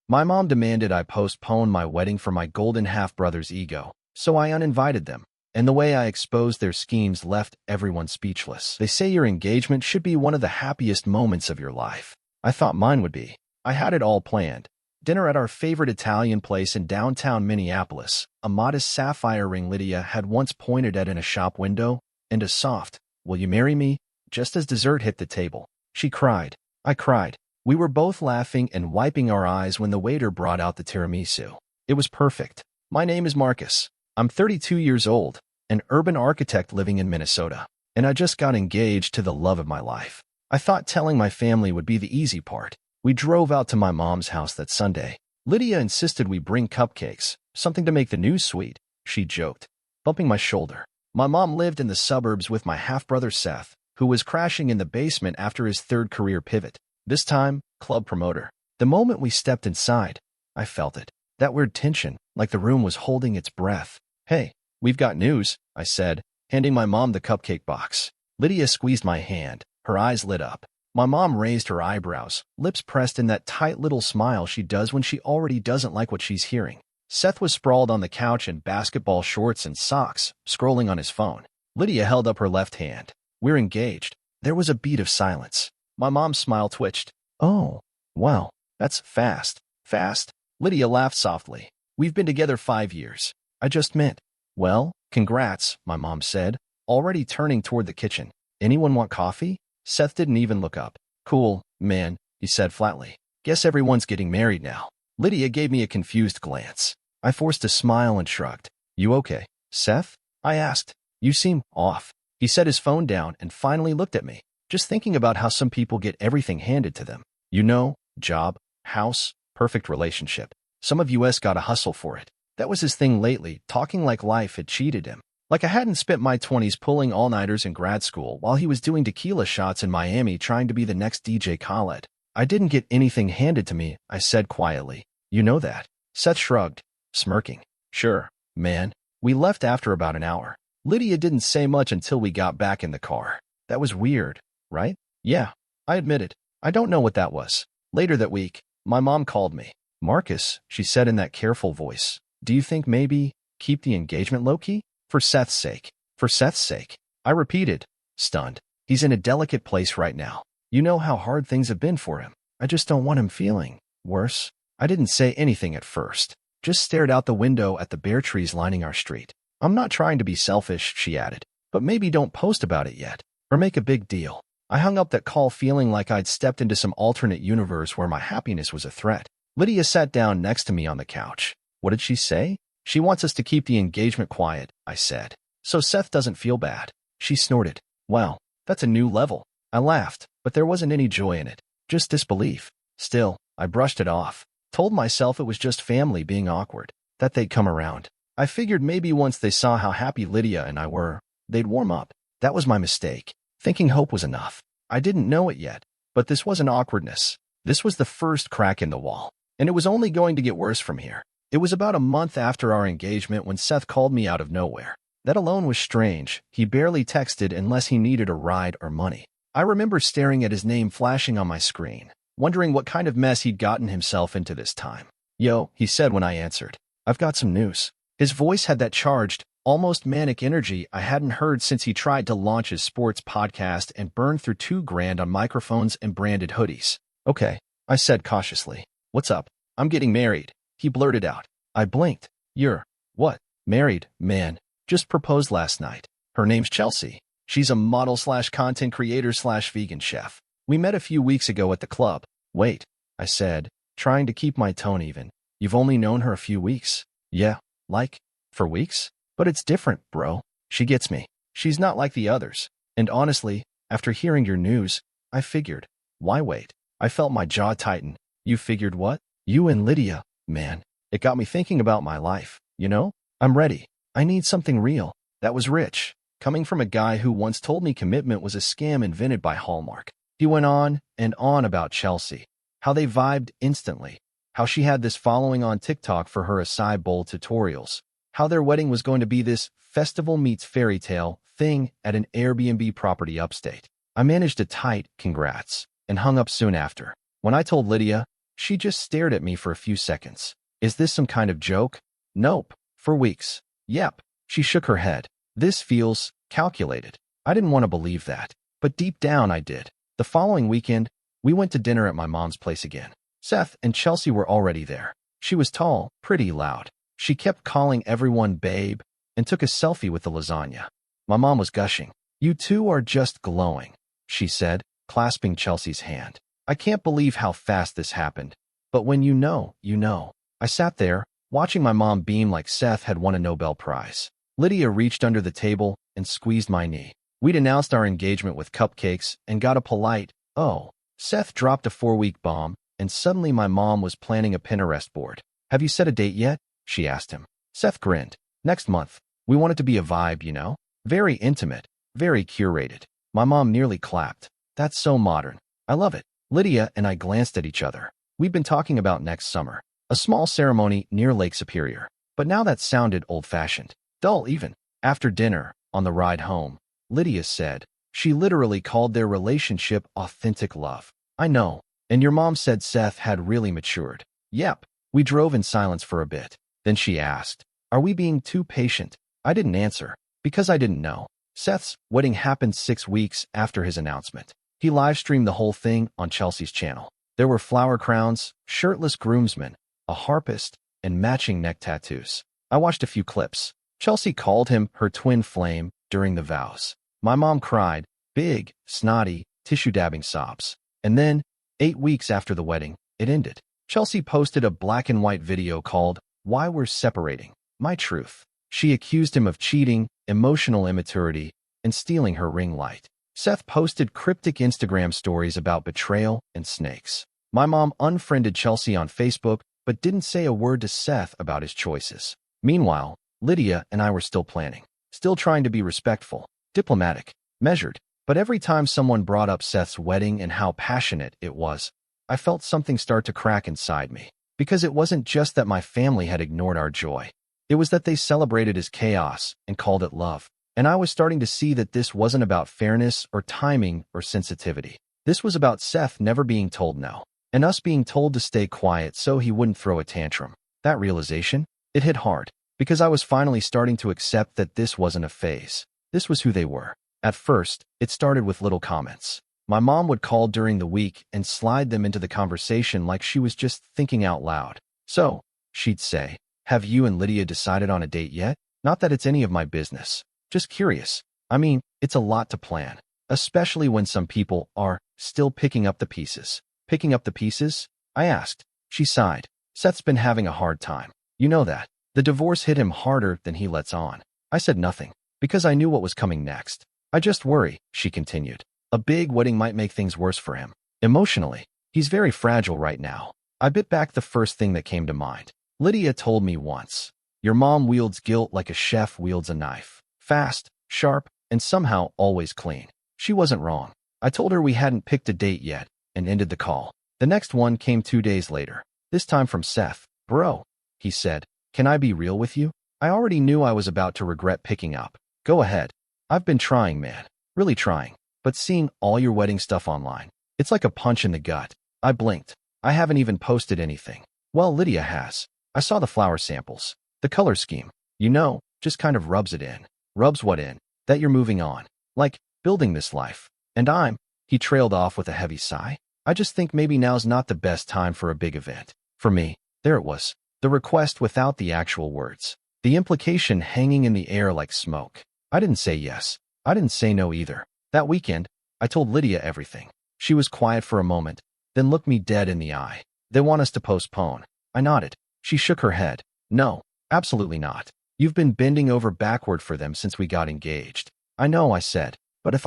My mom demanded I postpone my wedding for my golden half-brother's ego, so I uninvited them. And the way I exposed their schemes left everyone speechless. They say your engagement should be one of the happiest moments of your life. I thought mine would be. I had it all planned. Dinner at our favorite Italian place in downtown Minneapolis, a modest sapphire ring Lydia had once pointed at in a shop window, and a soft, "Will you marry me?" just as dessert hit the table. She cried. I cried. We were both laughing and wiping our eyes when the waiter brought out the tiramisu. It was perfect. My name is Marcus. I'm 32 years old, an urban architect living in Minnesota, and I just got engaged to the love of my life. I thought telling my family would be the easy part. We drove out to my mom's house that Sunday. Lydia insisted we bring cupcakes, something to make the news sweet, she joked, bumping my shoulder. My mom lived in the suburbs with my half-brother Seth, who was crashing in the basement after his third career pivot. This time, club promoter. The moment we stepped inside, I felt it. That weird tension, like the room was holding its breath. "Hey, we've got news," I said, handing my mom the cupcake box. Lydia squeezed my hand. Her eyes lit up. My mom raised her eyebrows, lips pressed in that tight little smile she does when she already doesn't like what she's hearing. Seth was sprawled on the couch in basketball shorts and socks, scrolling on his phone. Lydia held up her left hand. "We're engaged." There was a beat of silence. My mom's smile twitched. "Oh, wow, that's fast." "Fast?" Lydia laughed softly. "We've been together 5 years. I just meant." "Well, congrats," my mom said, already turning toward the kitchen. "Anyone want coffee?" Seth didn't even look up. "Cool, man," he said flatly. "Guess everyone's getting married now." Lydia gave me a confused glance. I forced a smile and shrugged. "You okay, Seth?" I asked. "You seem off." He set his phone down and finally looked at me. "Just thinking about how some people get everything handed to them. You know, job, house, perfect relationship. Some of us gotta hustle for it." That was his thing lately, talking like life had cheated him. Like I hadn't spent my 20s pulling all-nighters in grad school while he was doing tequila shots in Miami trying to be the next DJ Khaled. "I didn't get anything handed to me," I said quietly. "You know that." Seth shrugged, smirking. "Sure, man." We left after about an hour. Lydia didn't say much until we got back in the car. "That was weird, right?" "Yeah," I admitted. "I don't know what that was." Later that week, my mom called me. "Marcus," she said in that careful voice, "do you think maybe keep the engagement low-key? For Seth's sake." "For Seth's sake?" I repeated, stunned. "He's in a delicate place right now. You know how hard things have been for him. I just don't want him feeling worse." I didn't say anything at first, just stared out the window at the bare trees lining our street. "I'm not trying to be selfish," she added, "but maybe don't post about it yet, or make a big deal." I hung up that call feeling like I'd stepped into some alternate universe where my happiness was a threat. Lydia sat down next to me on the couch. "What did she say?" "She wants us to keep the engagement quiet," I said, "so Seth doesn't feel bad." She snorted. "Wow, that's a new level." I laughed, but there wasn't any joy in it, just disbelief. Still, I brushed it off, told myself it was just family being awkward, that they'd come around. I figured maybe once they saw how happy Lydia and I were, they'd warm up. That was my mistake, thinking hope was enough. I didn't know it yet, but this wasn't awkwardness. This was the first crack in the wall, and it was only going to get worse from here. It was about a month after our engagement when Seth called me out of nowhere. That alone was strange. He barely texted unless he needed a ride or money. I remember staring at his name flashing on my screen, wondering what kind of mess he'd gotten himself into this time. "Yo," he said when I answered. "I've got some news." His voice had that charged, almost manic energy I hadn't heard since he tried to launch his sports podcast and burned through $2,000 on microphones and branded hoodies. "Okay," I said cautiously. "What's up?" "I'm getting married," he blurted out. I blinked. "You're what?" "Married, man. Just proposed last night. Her name's Chelsea. She's a model/content creator/vegan chef. We met a few weeks ago at the club." "Wait," I said, trying to keep my tone even. "You've only known her a few weeks?" "Yeah, like, for weeks? But it's different, bro. She gets me. She's not like the others. And honestly, after hearing your news, I figured, why wait?" I felt my jaw tighten. "You figured what?" "You and Lydia, man." It got me thinking about my life, you know? "I'm ready. I need something real." That was rich, coming from a guy who once told me commitment was a scam invented by Hallmark. He went on and on about Chelsea, how they vibed instantly, how she had this following on TikTok for her acai bowl tutorials, how their wedding was going to be this festival meets fairy tale thing at an Airbnb property upstate. I managed a tight congrats and hung up soon after. When I told Lydia, She just stared at me for a few seconds. Is this some kind of joke? Nope. For weeks. Yep. She shook her head. This feels calculated. I didn't want to believe that, but deep down I did. The following weekend, we went to dinner at my mom's place again. Seth and Chelsea were already there. She was tall, pretty loud. She kept calling everyone babe and took a selfie with the lasagna. My mom was gushing. You two are just glowing, she said, clasping Chelsea's hand. I can't believe how fast this happened. But when you know, you know. I sat there, watching my mom beam like Seth had won a Nobel Prize. Lydia reached under the table and squeezed my knee. We'd announced our engagement with cupcakes and got a polite, oh. Seth dropped a 4-week bomb, and suddenly my mom was planning a Pinterest board. Have you set a date yet? She asked him. Seth grinned. Next month. We want it to be a vibe, you know? Very intimate, very curated. My mom nearly clapped. That's so modern. I love it. Lydia and I glanced at each other. We'd been talking about next summer. A small ceremony near Lake Superior. But now that sounded old-fashioned. Dull even. After dinner, on the ride home, Lydia said, she literally called their relationship authentic love. I know. And your mom said Seth had really matured. Yep. We drove in silence for a bit. Then she asked, are we being too patient? I didn't answer, because I didn't know. Seth's wedding happened 6 weeks after his announcement. He live-streamed the whole thing on Chelsea's channel. There were flower crowns, shirtless groomsmen, a harpist, and matching neck tattoos. I watched a few clips. Chelsea called him her twin flame during the vows. My mom cried, big, snotty, tissue-dabbing sobs. And then, 8 weeks after the wedding, it ended. Chelsea posted a black-and-white video called, Why We're Separating, My Truth. She accused him of cheating, emotional immaturity, and stealing her ring light. Seth posted cryptic Instagram stories about betrayal and snakes. My mom unfriended Chelsea on Facebook, but didn't say a word to Seth about his choices. Meanwhile, Lydia and I were still planning, still trying to be respectful, diplomatic, measured. But every time someone brought up Seth's wedding and how passionate it was, I felt something start to crack inside me. Because it wasn't just that my family had ignored our joy. It was that they celebrated as chaos and called it love. And I was starting to see that this wasn't about fairness or timing or sensitivity. This was about Seth never being told no, and us being told to stay quiet so he wouldn't throw a tantrum. That realization, it hit hard, because I was finally starting to accept that this wasn't a phase. This was who they were. At first, it started with little comments. My mom would call during the week and slide them into the conversation like she was just thinking out loud. So, she'd say, have you and Lydia decided on a date yet? Not that it's any of my business. Just curious. I mean, it's a lot to plan, especially when some people are still picking up the pieces. Picking up the pieces? I asked. She sighed. Seth's been having a hard time. You know that. The divorce hit him harder than he lets on. I said nothing, because I knew what was coming next. I just worry, she continued. A big wedding might make things worse for him. Emotionally, he's very fragile right now. I bit back the first thing that came to mind. Lydia told me once, your mom wields guilt like a chef wields a knife. Fast, sharp, and somehow always clean. She wasn't wrong. I told her we hadn't picked a date yet, and ended the call. The next one came 2 days later, this time from Seth. Bro, he said, can I be real with you? I already knew I was about to regret picking up. Go ahead. I've been trying, man. Really trying. But seeing all your wedding stuff online, it's like a punch in the gut. I blinked. I haven't even posted anything. Well, Lydia has. I saw the flower samples. The color scheme. You know, just kind of rubs it in. Rubs what in? That you're moving on. Like, building this life. And he trailed off with a heavy sigh. I just think maybe now's not the best time for a big event. For me, there it was. The request without the actual words. The implication hanging in the air like smoke. I didn't say yes. I didn't say no either. That weekend, I told Lydia everything. She was quiet for a moment, then looked me dead in the eye. They want us to postpone. I nodded. She shook her head. No, absolutely not. You've been bending over backward for them since we got engaged. I know, I said. But if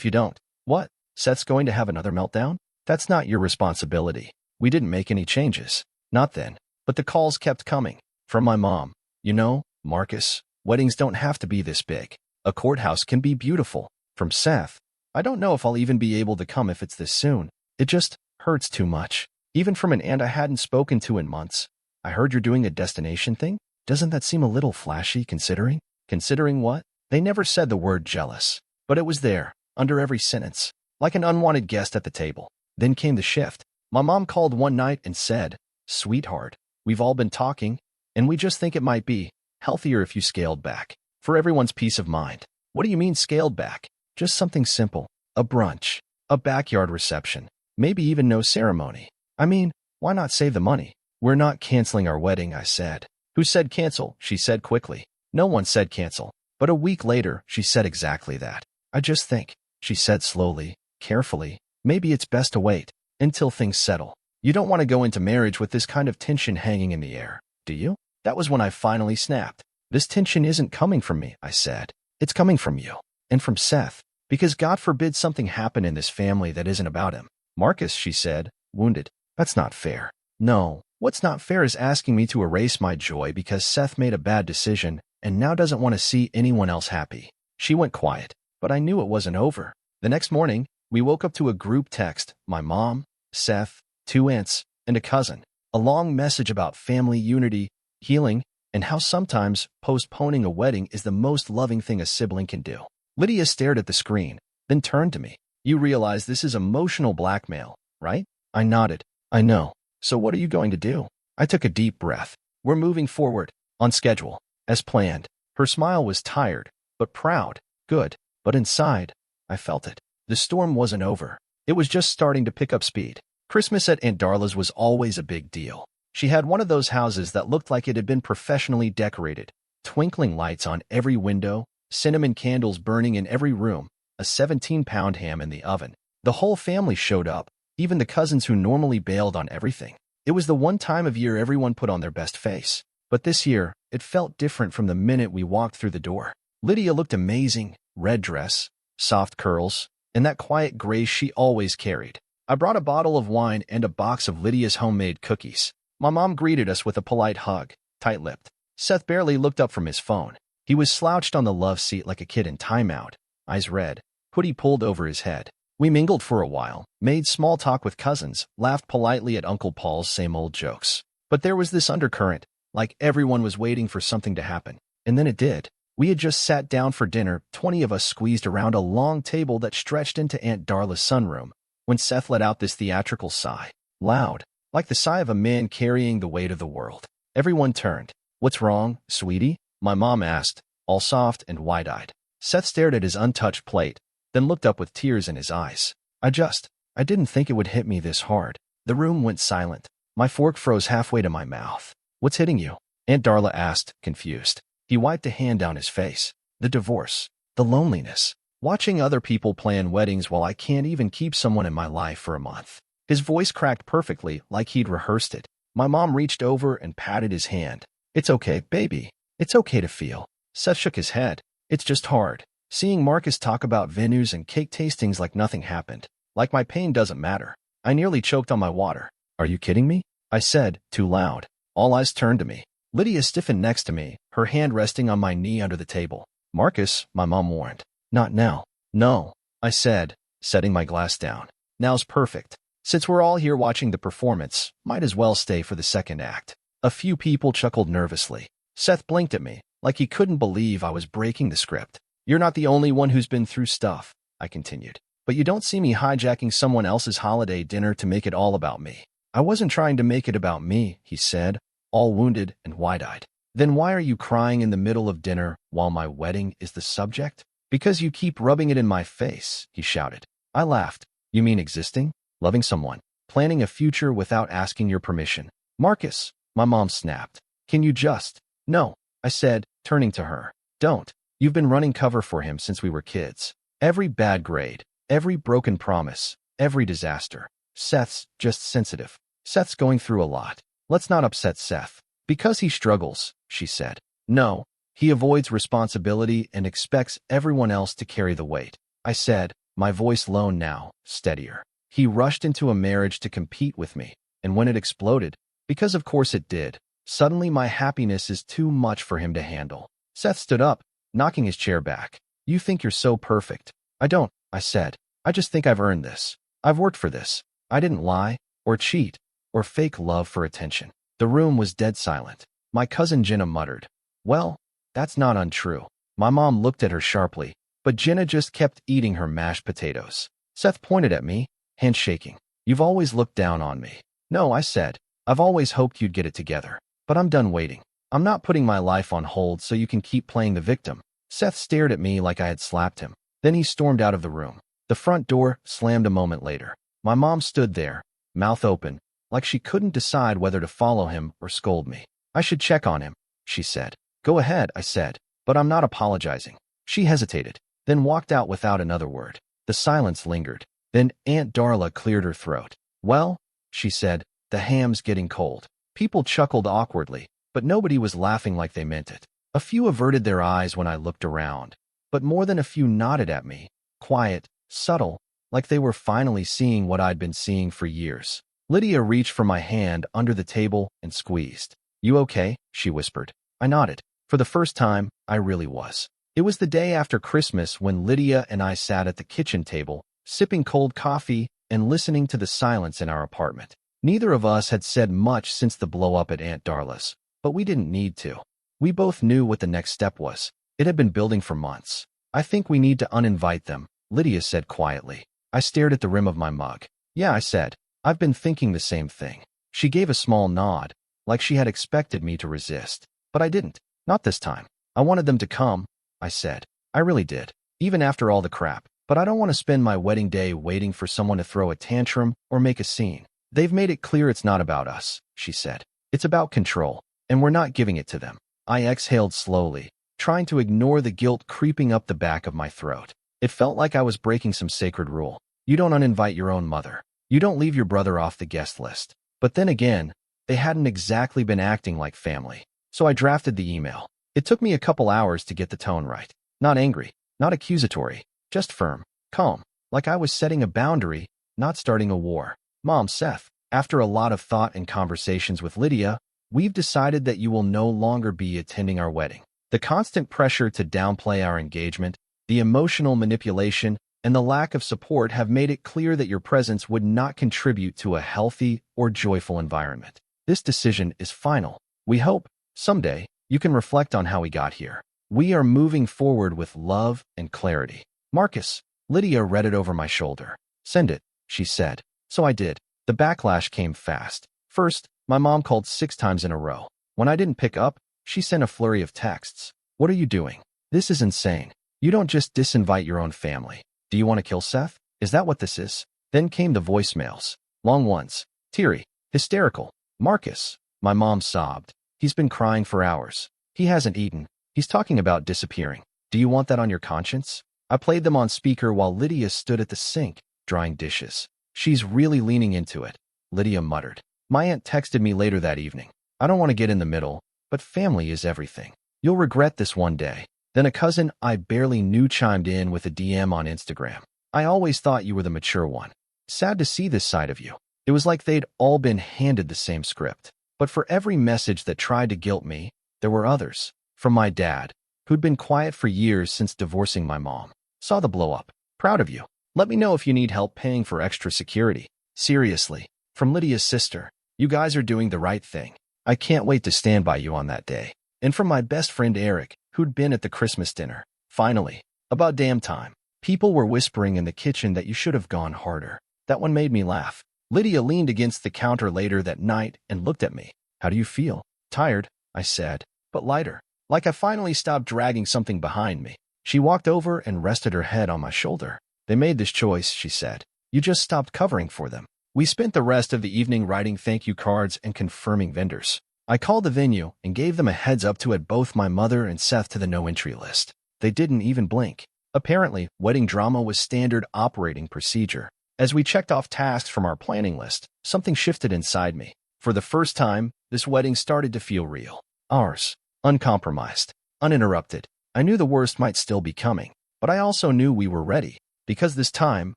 you don't, what? Seth's going to have another meltdown? That's not your responsibility. We didn't make any changes. Not then. But the calls kept coming. From my mom. You know, Marcus, weddings don't have to be this big. A courthouse can be beautiful. From Seth. I don't know if I'll even be able to come if it's this soon. It just hurts too much. Even from an aunt I hadn't spoken to in months. I heard you're doing a destination thing? Doesn't that seem a little flashy considering? Considering what? They never said the word jealous. But it was there, under every sentence. Like an unwanted guest at the table. Then came the shift. My mom called one night and said, "Sweetheart, we've all been talking, and we just think it might be healthier if you scaled back. For everyone's peace of mind." What do you mean scaled back? Just something simple. A brunch. A backyard reception. Maybe even no ceremony. I mean, why not save the money? We're not canceling our wedding, I said. Who said cancel? She said quickly. No one said cancel. But a week later, she said exactly that. I just think, she said slowly, carefully, maybe it's best to wait until things settle. You don't want to go into marriage with this kind of tension hanging in the air, do you? That was when I finally snapped. This tension isn't coming from me, I said. It's coming from you. And from Seth. Because God forbid something happen in this family that isn't about him. Marcus, she said, wounded. That's not fair. No, what's not fair is asking me to erase my joy because Seth made a bad decision and now doesn't want to see anyone else happy. She went quiet, but I knew it wasn't over. The next morning, we woke up to a group text, my mom, Seth, 2 aunts, and a cousin. A long message about family unity, healing, and how sometimes postponing a wedding is the most loving thing a sibling can do. Lydia stared at the screen, then turned to me. You realize this is emotional blackmail, right? I nodded. I know. So what are you going to do? I took a deep breath. We're moving forward, on schedule, as planned. Her smile was tired, but proud. Good. But inside, I felt it. The storm wasn't over. It was just starting to pick up speed. Christmas at Aunt Darla's was always a big deal. She had one of those houses that looked like it had been professionally decorated. Twinkling lights on every window, cinnamon candles burning in every room, a 17-pound ham in the oven. The whole family showed up, even the cousins who normally bailed on everything. It was the one time of year everyone put on their best face. But this year, it felt different from the minute we walked through the door. Lydia looked amazing, red dress, soft curls, and that quiet grace she always carried. I brought a bottle of wine and a box of Lydia's homemade cookies. My mom greeted us with a polite hug, tight-lipped. Seth barely looked up from his phone. He was slouched on the love seat like a kid in timeout, eyes red, hoodie pulled over his head. We mingled for a while, made small talk with cousins, laughed politely at Uncle Paul's same old jokes. But there was this undercurrent, like everyone was waiting for something to happen. And then it did. We had just sat down for dinner, 20 of us squeezed around a long table that stretched into Aunt Darla's sunroom, when Seth let out this theatrical sigh. Loud, like the sigh of a man carrying the weight of the world. Everyone turned. What's wrong, sweetie? My mom asked, all soft and wide-eyed. Seth stared at his untouched plate, then looked up with tears in his eyes. I didn't think it would hit me this hard. The room went silent. My fork froze halfway to my mouth. What's hitting you? Aunt Darla asked, confused. He wiped a hand down his face. The divorce. The loneliness. Watching other people plan weddings while I can't even keep someone in my life for a month. His voice cracked perfectly, like he'd rehearsed it. My mom reached over and patted his hand. It's okay, baby. It's okay to feel. Seth shook his head. It's just hard. Seeing Marcus talk about venues and cake tastings like nothing happened. Like my pain doesn't matter. I nearly choked on my water. Are you kidding me? I said, too loud. All eyes turned to me. Lydia stiffened next to me, her hand resting on my knee under the table. Marcus, my mom warned. Not now. No, I said, setting my glass down. Now's perfect. Since we're all here watching the performance, might as well stay for the second act. A few people chuckled nervously. Seth blinked at me, like he couldn't believe I was breaking the script. You're not the only one who's been through stuff, I continued. But you don't see me hijacking someone else's holiday dinner to make it all about me. I wasn't trying to make it about me, he said, all wounded and wide-eyed. Then why are you crying in the middle of dinner while my wedding is the subject? Because you keep rubbing it in my face, he shouted. I laughed. You mean existing? Loving someone? Planning a future without asking your permission? Marcus, my mom snapped. Can you just? No, I said, turning to her. Don't. You've been running cover for him since we were kids. Every bad grade, every broken promise, every disaster. Seth's just sensitive. Seth's going through a lot. Let's not upset Seth. Because he struggles, she said. No, he avoids responsibility and expects everyone else to carry the weight. I said, my voice low now, steadier. He rushed into a marriage to compete with me, and when it exploded, because of course it did, suddenly my happiness is too much for him to handle. Seth stood up, knocking his chair back. You think you're so perfect. I don't, I said. I just think I've earned this. I've worked for this. I didn't lie, or cheat, or fake love for attention. The room was dead silent. My cousin Jenna muttered, well, that's not untrue. My mom looked at her sharply, but Jenna just kept eating her mashed potatoes. Seth pointed at me, hand shaking. You've always looked down on me. No, I said. I've always hoped you'd get it together. But I'm done waiting. I'm not putting my life on hold so you can keep playing the victim. Seth stared at me like I had slapped him. Then he stormed out of the room. The front door slammed a moment later. My mom stood there, mouth open, like she couldn't decide whether to follow him or scold me. I should check on him, she said. Go ahead, I said, but I'm not apologizing. She hesitated, then walked out without another word. The silence lingered. Then Aunt Darla cleared her throat. Well, she said, the ham's getting cold. People chuckled awkwardly, but nobody was laughing like they meant it. A few averted their eyes when I looked around, but more than a few nodded at me, quiet, subtle, like they were finally seeing what I'd been seeing for years. Lydia reached for my hand under the table and squeezed. You okay? She whispered. I nodded. For the first time, I really was. It was the day after Christmas when Lydia and I sat at the kitchen table, sipping cold coffee and listening to the silence in our apartment. Neither of us had said much since the blow-up at Aunt Darla's, but we didn't need to. We both knew what the next step was. It had been building for months. I think we need to uninvite them, Lydia said quietly. I stared at the rim of my mug. Yeah, I said. I've been thinking the same thing. She gave a small nod, like she had expected me to resist. But I didn't. Not this time. I wanted them to come, I said. I really did. Even after all the crap. But I don't want to spend my wedding day waiting for someone to throw a tantrum or make a scene. They've made it clear it's not about us, she said. It's about control, and we're not giving it to them. I exhaled slowly, trying to ignore the guilt creeping up the back of my throat. It felt like I was breaking some sacred rule. You don't uninvite your own mother. You don't leave your brother off the guest list. But then again, they hadn't exactly been acting like family. So I drafted the email. It took me a couple hours to get the tone right. Not angry, not accusatory, just firm, calm, like I was setting a boundary, not starting a war. Mom, Seth, after a lot of thought and conversations with Lydia, we've decided that you will no longer be attending our wedding. The constant pressure to downplay our engagement, the emotional manipulation, and the lack of support have made it clear that your presence would not contribute to a healthy or joyful environment. This decision is final. We hope, someday, you can reflect on how we got here. We are moving forward with love and clarity. Marcus, Lydia read it over my shoulder. Send it, she said. So I did. The backlash came fast. First, my mom called 6 times in a row. When I didn't pick up, she sent a flurry of texts. What are you doing? This is insane. You don't just disinvite your own family. Do you want to kill Seth? Is that what this is? Then came the voicemails. Long ones. Teary. Hysterical. Marcus. My mom sobbed. He's been crying for hours. He hasn't eaten. He's talking about disappearing. Do you want that on your conscience? I played them on speaker while Lydia stood at the sink, drying dishes. She's really leaning into it, Lydia muttered. My aunt texted me later that evening. I don't want to get in the middle, but family is everything. You'll regret this one day. Then a cousin I barely knew chimed in with a DM on Instagram. I always thought you were the mature one. Sad to see this side of you. It was like they'd all been handed the same script. But for every message that tried to guilt me, there were others. From my dad, who'd been quiet for years since divorcing my mom. Saw the blow up. Proud of you. Let me know if you need help paying for extra security. Seriously. From Lydia's sister. You guys are doing the right thing. I can't wait to stand by you on that day. And from my best friend Eric, who'd been at the Christmas dinner. Finally. About damn time. People were whispering in the kitchen that you should have gone harder. That one made me laugh. Lydia leaned against the counter later that night and looked at me. How do you feel? Tired, I said, but lighter. Like I finally stopped dragging something behind me. She walked over and rested her head on my shoulder. They made this choice, she said. You just stopped covering for them. We spent the rest of the evening writing thank you cards and confirming vendors. I called the venue and gave them a heads up to add both my mother and Seth to the no-entry list. They didn't even blink. Apparently, wedding drama was standard operating procedure. As we checked off tasks from our planning list, something shifted inside me. For the first time, this wedding started to feel real. Ours. Uncompromised. Uninterrupted. I knew the worst might still be coming, but I also knew we were ready. Because this time,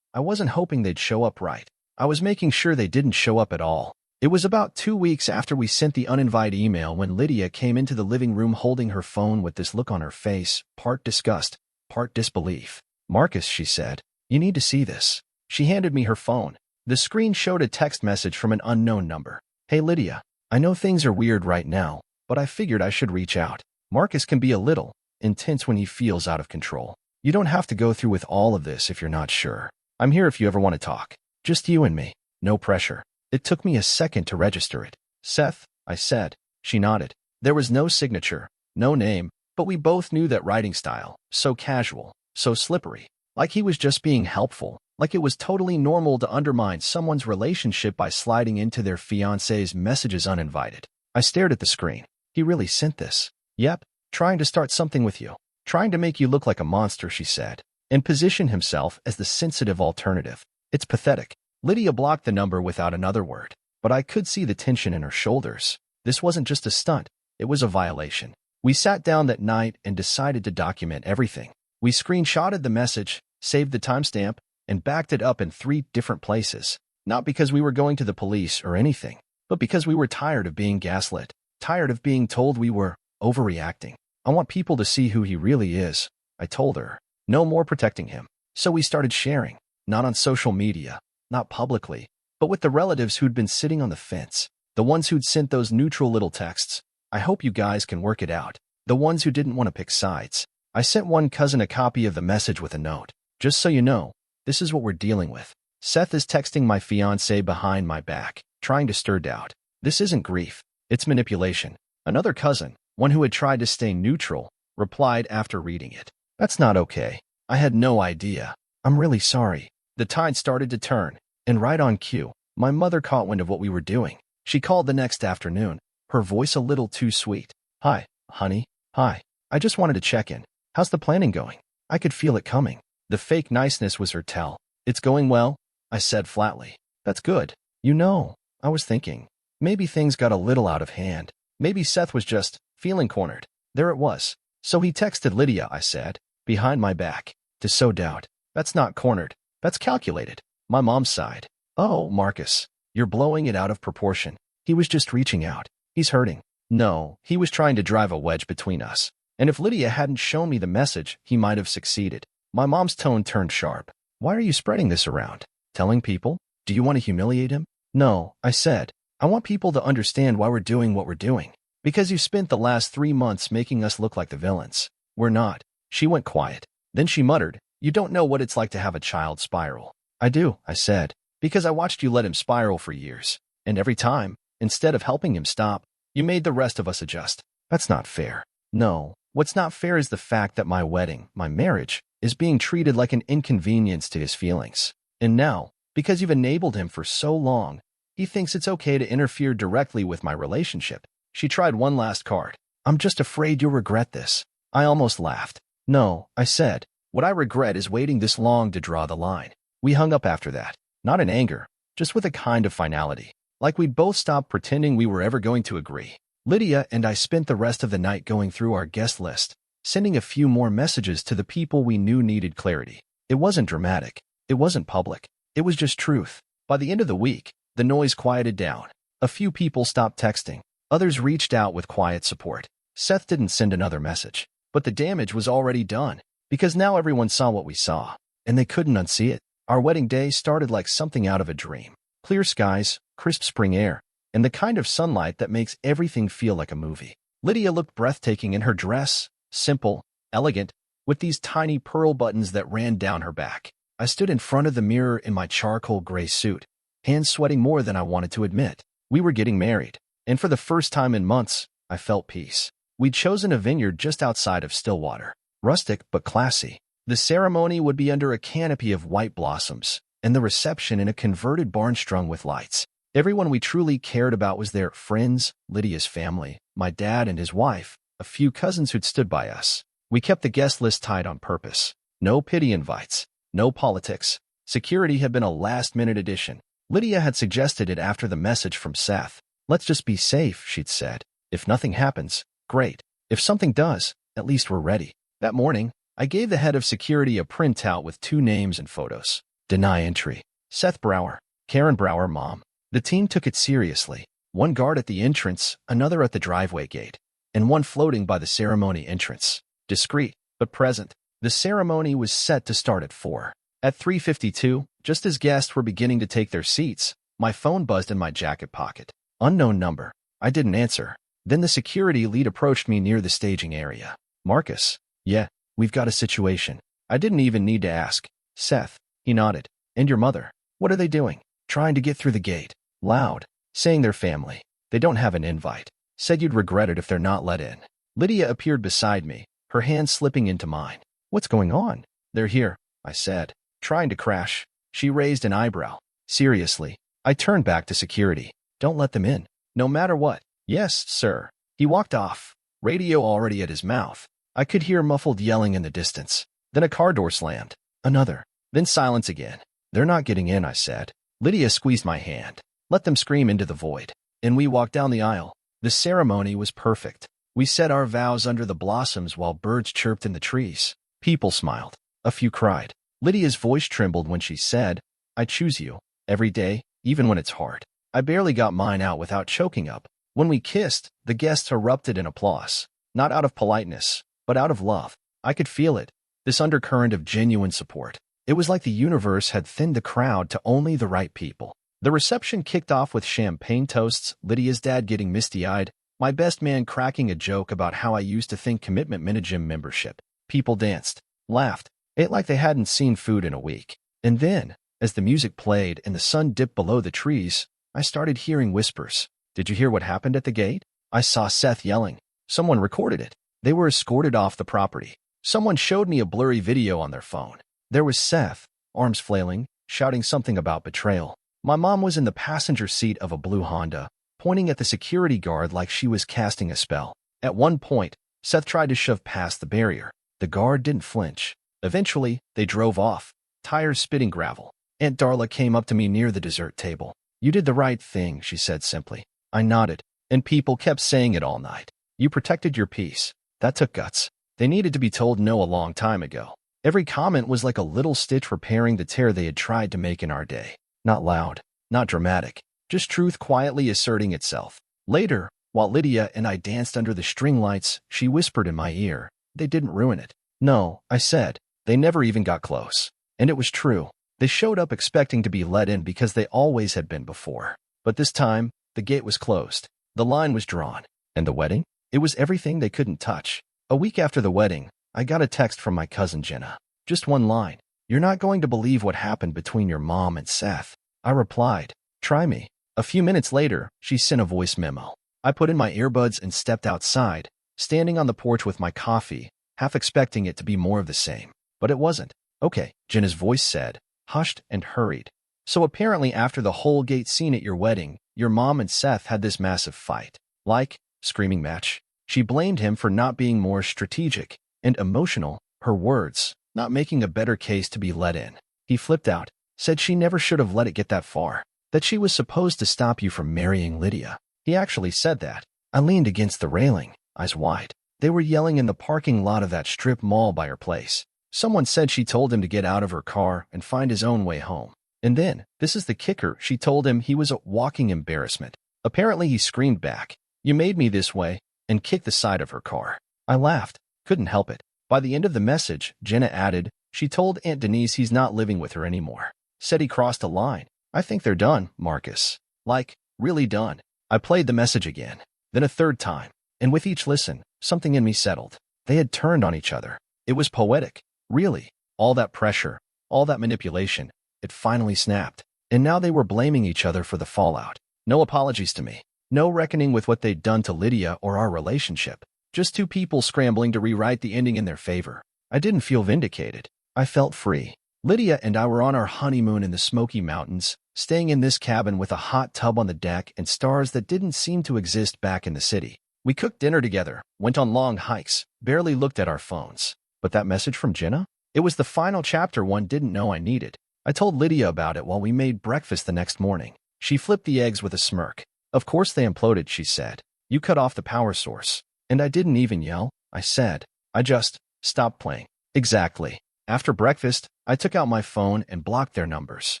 I wasn't hoping they'd show up right. I was making sure they didn't show up at all. It was about 2 weeks after we sent the uninvited email when Lydia came into the living room holding her phone with this look on her face, part disgust, part disbelief. Marcus, she said, you need to see this. She handed me her phone. The screen showed a text message from an unknown number. Hey Lydia, I know things are weird right now, but I figured I should reach out. Marcus can be a little intense when he feels out of control. You don't have to go through with all of this if you're not sure. I'm here if you ever want to talk. Just you and me. No pressure. It took me a second to register it. Seth, I said. She nodded. There was no signature, no name, but we both knew that writing style, so casual, so slippery. Like he was just being helpful, like it was totally normal to undermine someone's relationship by sliding into their fiancé's messages uninvited. I stared at the screen. He really sent this. Yep, trying to start something with you. Trying to make you look like a monster, she said, and position himself as the sensitive alternative. It's pathetic. Lydia blocked the number without another word, but I could see the tension in her shoulders. This wasn't just a stunt, it was a violation. We sat down that night and decided to document everything. We screenshotted the message, saved the timestamp, and backed it up in 3 different places. Not because we were going to the police or anything, but because we were tired of being gaslit, tired of being told we were overreacting. I want people to see who he really is, I told her. No more protecting him. So we started sharing, not on social media, not publicly, but with the relatives who'd been sitting on the fence, the ones who'd sent those neutral little texts. I hope you guys can work it out. The ones who didn't want to pick sides. I sent one cousin a copy of the message with a note. Just so you know, this is what we're dealing with. Seth is texting my fiancé behind my back, trying to stir doubt. This isn't grief, it's manipulation. Another cousin, one who had tried to stay neutral, replied after reading it. That's not okay. I had no idea. I'm really sorry. The tide started to turn, and right on cue, my mother caught wind of what we were doing. She called the next afternoon, her voice a little too sweet. Hi, honey. Hi. I just wanted to check in. How's the planning going? I could feel it coming. The fake niceness was her tell. It's going well, I said flatly. That's good. You know, I was thinking, maybe things got a little out of hand. Maybe Seth was just feeling cornered. There it was. So he texted Lydia, I said, behind my back, to sow doubt. That's not cornered. That's calculated. My mom sighed. Oh, Marcus, you're blowing it out of proportion. He was just reaching out. He's hurting. No, he was trying to drive a wedge between us. And if Lydia hadn't shown me the message, he might have succeeded. My mom's tone turned sharp. Why are you spreading this around? Telling people? Do you want to humiliate him? No, I said. I want people to understand why we're doing what we're doing. Because you spent the last 3 months making us look like the villains. We're not. She went quiet. Then she muttered, you don't know what it's like to have a child spiral. I do, I said, because I watched you let him spiral for years. And every time, instead of helping him stop, you made the rest of us adjust. That's not fair. No, what's not fair is the fact that my wedding, my marriage, is being treated like an inconvenience to his feelings. And now, because you've enabled him for so long, he thinks it's okay to interfere directly with my relationship. She tried one last card. I'm just afraid you'll regret this. I almost laughed. No, I said. What I regret is waiting this long to draw the line. We hung up after that. Not in anger, just with a kind of finality. Like we'd both stopped pretending we were ever going to agree. Lydia and I spent the rest of the night going through our guest list, sending a few more messages to the people we knew needed clarity. It wasn't dramatic. It wasn't public. It was just truth. By the end of the week, the noise quieted down. A few people stopped texting. Others reached out with quiet support. Seth didn't send another message. But the damage was already done, because now everyone saw what we saw, and they couldn't unsee it. Our wedding day started like something out of a dream. Clear skies, crisp spring air, and the kind of sunlight that makes everything feel like a movie. Lydia looked breathtaking in her dress, simple, elegant, with these tiny pearl buttons that ran down her back. I stood in front of the mirror in my charcoal gray suit, hands sweating more than I wanted to admit. We were getting married, and for the first time in months, I felt peace. We'd chosen a vineyard just outside of Stillwater, rustic but classy. The ceremony would be under a canopy of white blossoms, and the reception in a converted barn strung with lights. Everyone we truly cared about was there: friends, Lydia's family, my dad and his wife, a few cousins who'd stood by us. We kept the guest list tight on purpose. No pity invites, no politics. Security had been a last-minute addition. Lydia had suggested it after the message from Seth. Let's just be safe, she'd said. If nothing happens, great. If something does, at least we're ready. That morning, I gave the head of security a printout with 2 names and photos. Deny entry. Seth Brower, Karen Brower, mom. The team took it seriously. One guard at the entrance, another at the driveway gate, and one floating by the ceremony entrance. Discreet, but present. The ceremony was set to start at 4. At 3:52, just as guests were beginning to take their seats, my phone buzzed in my jacket pocket. Unknown number. I didn't answer. Then the security lead approached me near the staging area. Marcus. Yeah, we've got a situation. I didn't even need to ask. Seth. He nodded. And your mother? What are they doing? trying to get through the gate. Loud. Saying their family. They don't have an invite. Said you'd regret it if they're not let in. Lydia appeared beside me, her hand slipping into mine. What's going on? They're here, I said. Trying to crash. She raised an eyebrow. Seriously. I turned back to security. Don't let them in. No matter what. Yes, sir. He walked off, radio already at his mouth. I could hear muffled yelling in the distance. Then a car door slammed. Another. Then silence again. They're not getting in, I said. Lydia squeezed my hand. Let them scream into the void. And we walked down the aisle. The ceremony was perfect. We said our vows under the blossoms while birds chirped in the trees. People smiled. A few cried. Lydia's voice trembled when she said, I choose you. Every day, even when it's hard. I barely got mine out without choking up. When we kissed, the guests erupted in applause. Not out of politeness, but out of love. I could feel it. This undercurrent of genuine support. It was like the universe had thinned the crowd to only the right people. The reception kicked off with champagne toasts, Lydia's dad getting misty-eyed, my best man cracking a joke about how I used to think commitment meant a gym membership. People danced, laughed, ate like they hadn't seen food in a week. And then, as the music played and the sun dipped below the trees, I started hearing whispers. Did you hear what happened at the gate? I saw Seth yelling. Someone recorded it. They were escorted off the property. Someone showed me a blurry video on their phone. There was Seth, arms flailing, shouting something about betrayal. My mom was in the passenger seat of a blue Honda, pointing at the security guard like she was casting a spell. At one point, Seth tried to shove past the barrier. The guard didn't flinch. Eventually, they drove off, tires spitting gravel. Aunt Darla came up to me near the dessert table. You did the right thing, she said simply. I nodded, and people kept saying it all night. You protected your peace. That took guts. They needed to be told no a long time ago. Every comment was like a little stitch repairing the tear they had tried to make in our day. Not loud, not dramatic, just truth quietly asserting itself. Later, while Lydia and I danced under the string lights, she whispered in my ear, they didn't ruin it. No, I said. They never even got close. And it was true. They showed up expecting to be let in because they always had been before. But this time, the gate was closed. The line was drawn. And the wedding? It was everything they couldn't touch. A week after the wedding, I got a text from my cousin Jenna. Just one line. You're not going to believe what happened between your mom and Seth. I replied, try me. A few minutes later, she sent a voice memo. I put in my earbuds and stepped outside, standing on the porch with my coffee, half expecting it to be more of the same. But it wasn't. Okay, Jenna's voice said, hushed and hurried. So apparently after the whole gate scene at your wedding, your mom and Seth had this massive fight. Like, screaming match. She blamed him for not being more strategic and emotional, her words, not making a better case to be let in. He flipped out, said she never should have let it get that far, that she was supposed to stop you from marrying Lydia. He actually said that. I leaned against the railing, eyes wide. They were yelling in the parking lot of that strip mall by her place. Someone said she told him to get out of her car and find his own way home. And then, this is the kicker, she told him he was a walking embarrassment. Apparently he screamed back, you made me this way, and kicked the side of her car. I laughed, couldn't help it. By the end of the message, Jenna added, she told Aunt Denise he's not living with her anymore. Said he crossed a line. I think they're done, Marcus. Like, really done. I played the message again, then a third time, and with each listen, something in me settled. They had turned on each other. It was poetic. Really. All that pressure, all that manipulation, it finally snapped. And now they were blaming each other for the fallout. No apologies to me. No reckoning with what they'd done to Lydia or our relationship. Just two people scrambling to rewrite the ending in their favor. I didn't feel vindicated. I felt free. Lydia and I were on our honeymoon in the Smoky Mountains, staying in this cabin with a hot tub on the deck and stars that didn't seem to exist back in the city. We cooked dinner together, went on long hikes, barely looked at our phones. But that message from Jenna? It was the final chapter one didn't know I needed. I told Lydia about it while we made breakfast the next morning. She flipped the eggs with a smirk. Of course they imploded, she said. You cut off the power source. And I didn't even yell, I said. I just stopped playing. Exactly. After breakfast, I took out my phone and blocked their numbers.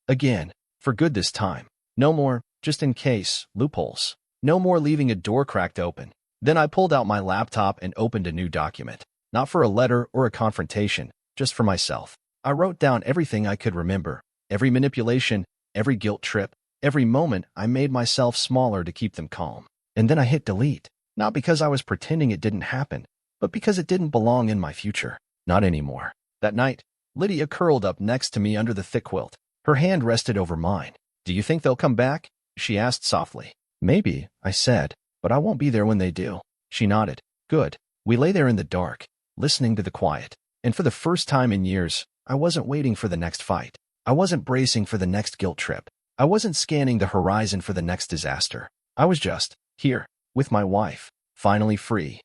Again, for good this time. No more, just in case, loopholes. No more leaving a door cracked open. Then I pulled out my laptop and opened a new document. Not for a letter or a confrontation, just for myself. I wrote down everything I could remember. Every manipulation, every guilt trip, every moment I made myself smaller to keep them calm. And then I hit delete. Not because I was pretending it didn't happen, but because it didn't belong in my future. Not anymore. That night, Lydia curled up next to me under the thick quilt. Her hand rested over mine. Do you think they'll come back? She asked softly. Maybe, I said, but I won't be there when they do. She nodded. Good. We lay there in the dark, listening to the quiet. And for the first time in years, I wasn't waiting for the next fight. I wasn't bracing for the next guilt trip. I wasn't scanning the horizon for the next disaster. I was just here, with my wife, finally free.